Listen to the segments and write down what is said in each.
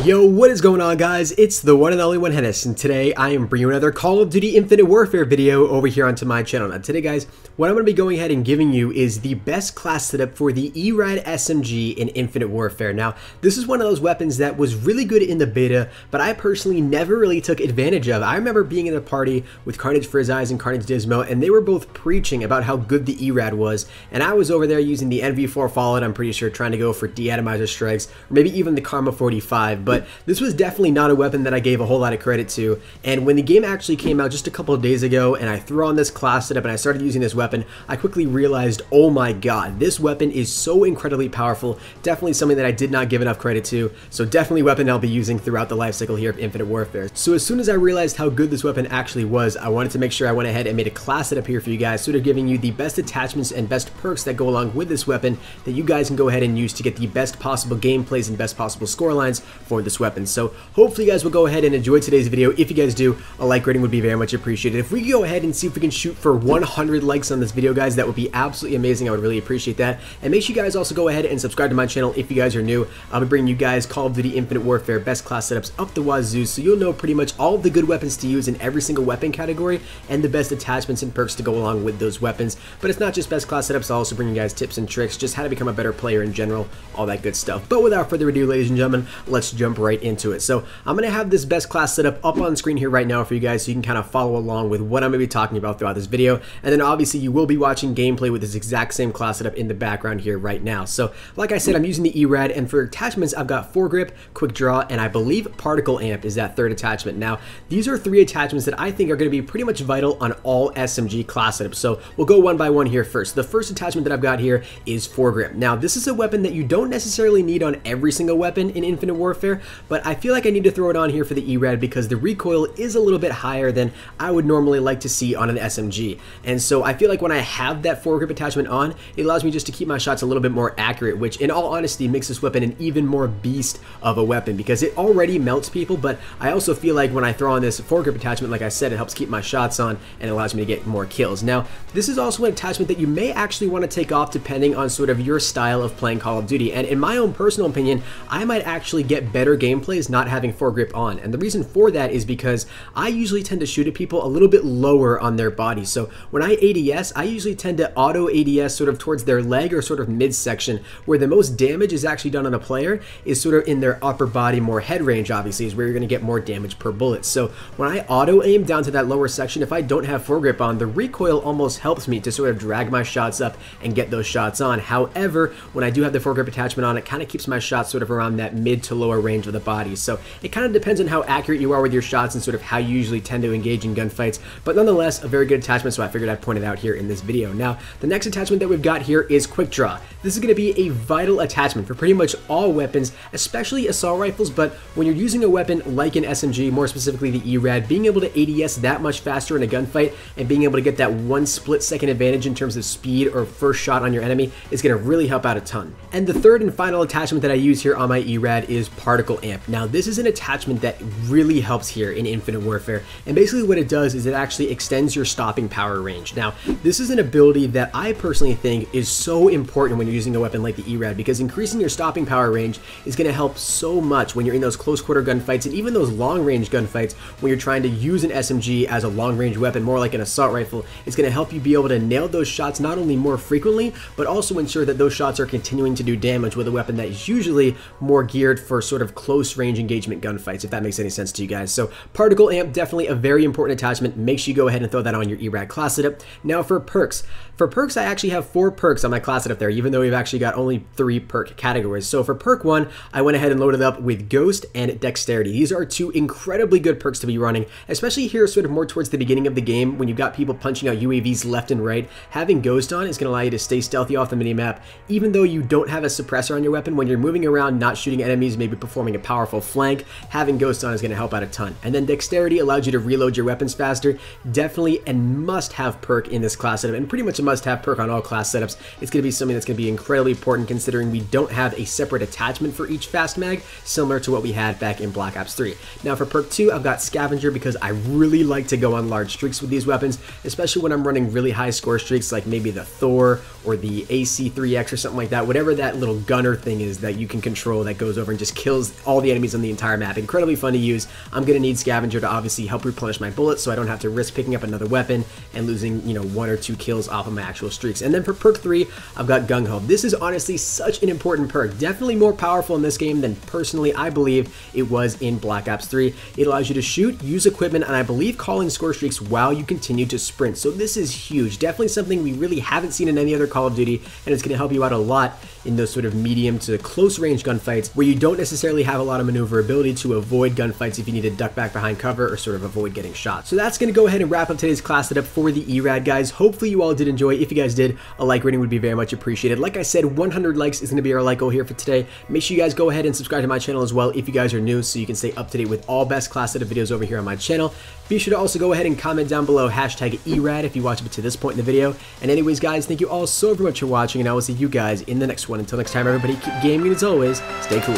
Yo, what is going on, guys? It's the one and only HENIS, and today I am bringing another Call of Duty Infinite Warfare video over here onto my channel. Now today, guys, what I'm going to be going ahead and giving you is the best class setup for the ERAD SMG in Infinite Warfare. Now, this is one of those weapons that was really good in the beta, but I personally never really took advantage of. I remember being in a party with Carnage Frizzeyes and Carnage Dismo, and they were both preaching about how good the ERAD was, and I was over there using the NV4 Fallout, I'm pretty sure, trying to go for deatomizer strikes, or maybe even the Karma 45, but this was definitely not a weapon that I gave a whole lot of credit to. And when the game actually came out just a couple of days ago and I threw on this class setup and I started using this weapon, I quickly realized, oh my god, this weapon is so incredibly powerful. Definitely something that I did not give enough credit to, so definitely a weapon I'll be using throughout the life cycle here of Infinite Warfare. So as soon as I realized how good this weapon actually was, I wanted to make sure I went ahead and made a class setup here for you guys, sort of giving you the best attachments and best perks that go along with this weapon that you guys can go ahead and use to get the best possible gameplays and best possible score lines for this weapon. So hopefully you guys will go ahead and enjoy today's video. If you guys do, a like rating would be very much appreciated. If we could go ahead and see if we can shoot for 100 likes on this video, guys, that would be absolutely amazing. I would really appreciate that. And make sure you guys also go ahead and subscribe to my channel if you guys are new. I'll be bringing you guys Call of Duty Infinite Warfare best class setups up the wazoo, so you'll know pretty much all of the good weapons to use in every single weapon category and the best attachments and perks to go along with those weapons. But it's not just best class setups, I'll also bring you guys tips and tricks, just how to become a better player in general, all that good stuff. But without further ado, ladies and gentlemen, let's jump right into it. So I'm going to have this best class setup up on screen here right now for you guys so you can kind of follow along with what I'm going to be talking about throughout this video. And then obviously you will be watching gameplay with this exact same class setup in the background here right now. So like I said, I'm using the ERAD, and for attachments I've got foregrip, quick draw, and I believe particle amp is that third attachment. Now these are three attachments that I think are going to be pretty much vital on all SMG class setups. So we'll go one by one here first. The first attachment that I've got here is foregrip. Now this is a weapon that you don't necessarily need on every single weapon in Infinite Warfare, but I feel like I need to throw it on here for the ERAD because the recoil is a little bit higher than I would normally like to see on an SMG. And so I feel like when I have that foregrip attachment on, it allows me just to keep my shots a little bit more accurate, which in all honesty makes this weapon an even more beast of a weapon because it already melts people, but I also feel like when I throw on this foregrip attachment, like I said, it helps keep my shots on and allows me to get more kills. Now, this is also an attachment that you may actually want to take off depending on sort of your style of playing Call of Duty, and in my own personal opinion, I might actually get better gameplays not having foregrip on. And the reason for that is because I usually tend to shoot at people a little bit lower on their body. So when I ADS, I usually tend to auto ADS sort of towards their leg or sort of midsection, where the most damage is actually done on a player is sort of in their upper body, more head range obviously is where you're going to get more damage per bullet. So when I auto aim down to that lower section, if I don't have foregrip on, the recoil almost helps me to sort of drag my shots up and get those shots on. However, when I do have the foregrip attachment on, it kind of keeps my shots sort of around that mid to lower range of the body. So it kind of depends on how accurate you are with your shots and sort of how you usually tend to engage in gunfights, but nonetheless a very good attachment, so I figured I'd point it out here in this video. Now the next attachment that we've got here is quick draw. This is going to be a vital attachment for pretty much all weapons, especially assault rifles, but when you're using a weapon like an SMG, more specifically the ERAD, being able to ADS that much faster in a gunfight and being able to get that one split second advantage in terms of speed or first shot on your enemy is going to really help out a ton. And the third and final attachment that I use here on my ERAD is particle amp. Now this is an attachment that really helps here in Infinite Warfare, and basically what it does is it actually extends your stopping power range. Now this is an ability that I personally think is so important when you're using a weapon like the ERAD, because increasing your stopping power range is going to help so much when you're in those close quarter gunfights and even those long range gunfights when you're trying to use an SMG as a long range weapon, more like an assault rifle. It's going to help you be able to nail those shots not only more frequently, but also ensure that those shots are continuing to do damage with a weapon that is usually more geared for sort of close range engagement gunfights, if that makes any sense to you guys. So particle amp, definitely a very important attachment. Make sure you go ahead and throw that on your ERAD class setup. Now for perks. For perks, I actually have 4 perks on my class setup there, even though we've actually got only 3 perk categories. So for perk 1, I went ahead and loaded up with Ghost and Dexterity. These are 2 incredibly good perks to be running, especially here sort of more towards the beginning of the game when you've got people punching out UAVs left and right. Having Ghost on is going to allow you to stay stealthy off the minimap, even though you don't have a suppressor on your weapon. When you're moving around, not shooting enemies, maybe performing a powerful flank, having Ghost on is going to help out a ton. And then Dexterity allows you to reload your weapons faster. Definitely and must have perk in this class setup, and pretty much in must-have perk on all class setups. It's going to be something that's going to be incredibly important considering we don't have a separate attachment for each fast mag, similar to what we had back in Black Ops 3. Now for perk 2, I've got Scavenger because I really like to go on large streaks with these weapons, especially when I'm running really high score streaks like maybe the Thor or the AC3X or something like that. Whatever that little gunner thing is that you can control that goes over and just kills all the enemies on the entire map. Incredibly fun to use. I'm going to need Scavenger to obviously help replenish my bullets so I don't have to risk picking up another weapon and losing, you know, 1 or 2 kills off of my actual streaks. And then for perk 3, I've got Gung Ho. This is honestly such an important perk. Definitely more powerful in this game than personally I believe it was in Black Ops 3. It allows you to shoot, use equipment, and I believe call in score streaks while you continue to sprint. So this is huge. Definitely something we really haven't seen in any other Call of Duty, and it's going to help you out a lot in those sort of medium to close range gunfights where you don't necessarily have a lot of maneuverability to avoid gunfights if you need to duck back behind cover or sort of avoid getting shot. So that's going to go ahead and wrap up today's class setup for the ERAD, guys. Hopefully you all did enjoy. If you guys did, a like rating would be very much appreciated. Like I said, 100 likes is going to be our like goal here for today. Make sure you guys go ahead and subscribe to my channel as well if you guys are new so you can stay up to date with all best class setup videos over here on my channel. Be sure to also go ahead and comment down below hashtag ERAD if you watch up to this point in the video. And anyways, guys, thank you all so very much for watching, and I will see you guys in the next one. Until next time, everybody, keep gaming, and as always, stay cool.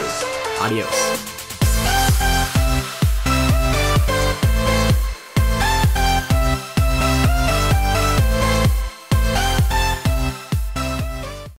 Adios.